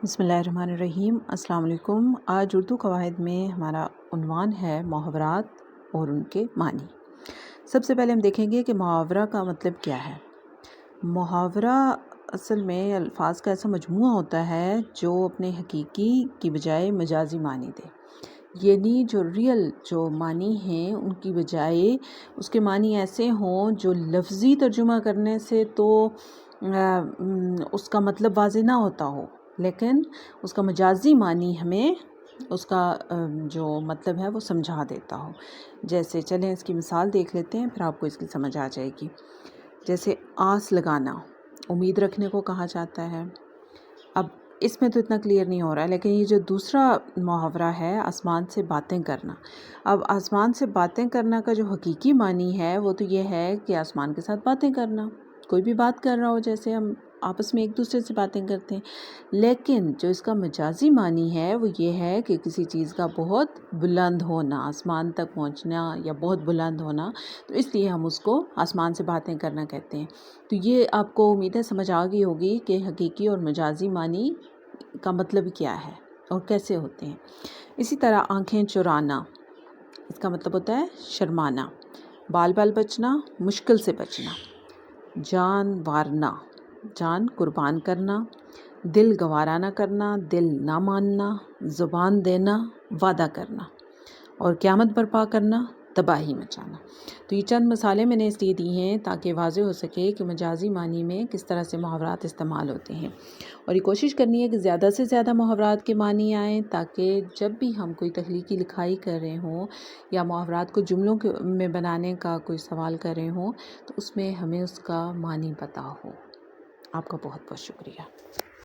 بسم اللہ الرحمن الرحیم۔ السلام علیکم۔ آج اردو قواعد میں ہمارا عنوان ہے محاورات اور ان کے معنی۔ سب سے پہلے ہم دیکھیں گے کہ محاورہ کا مطلب کیا ہے۔ محاورہ اصل میں الفاظ کا ایسا مجموعہ ہوتا ہے جو اپنے حقیقی کی بجائے مجازی معنی دے، یعنی جو معنی ہیں ان کی بجائے اس کے معنی ایسے ہوں جو لفظی ترجمہ کرنے سے تو اس کا مطلب واضح نہ ہوتا ہو، لیکن اس کا مجازی معنی ہمیں اس کا جو مطلب ہے وہ سمجھا دیتا ہو۔ جیسے چلیں اس کی مثال دیکھ لیتے ہیں، پھر آپ کو اس کی سمجھ آ جائے گی۔ جیسے آس لگانا، امید رکھنے کو کہا جاتا ہے۔ اب اس میں تو اتنا کلیئر نہیں ہو رہا ہے، لیکن یہ جو دوسرا محاورہ ہے آسمان سے باتیں کرنا، اب آسمان سے باتیں کرنا کا جو حقیقی معنی ہے وہ تو یہ ہے کہ آسمان کے ساتھ باتیں کرنا، کوئی بھی بات کر رہا ہو، جیسے ہم آپس میں ایک دوسرے سے باتیں کرتے ہیں۔ لیکن جو اس کا مجازی معنی ہے وہ یہ ہے کہ کسی چیز کا بہت بلند ہونا، آسمان تک پہنچنا یا بہت بلند ہونا، تو اس لیے ہم اس کو آسمان سے باتیں کرنا کہتے ہیں۔ تو یہ آپ کو امید ہے سمجھ آ گئی ہوگی کہ حقیقی اور مجازی معنی کا مطلب کیا ہے اور کیسے ہوتے ہیں۔ اسی طرح آنکھیں چرانا، اس کا مطلب ہوتا ہے شرمانا۔ بال بچنا، مشکل سے بچنا۔ جان وارنا، جان قربان کرنا۔ دل گوارا نہ کرنا، دل نہ ماننا۔ زبان دینا، وعدہ کرنا۔ اور قیامت برپا کرنا، تباہی مچانا۔ تو یہ چند مثالیں میں نے اس لیے دی ہیں تاکہ واضح ہو سکے کہ مجازی معنی میں کس طرح سے محاورات استعمال ہوتے ہیں، اور یہ کوشش کرنی ہے کہ زیادہ سے زیادہ محاورات کے معنی آئیں، تاکہ جب بھی ہم کوئی تخلیقی لکھائی کر رہے ہوں یا محاورات کو جملوں میں بنانے کا کوئی سوال کر رہے ہوں تو اس میں ہمیں اس کا معنی پتہ ہو۔ آپ کا بہت بہت شکریہ۔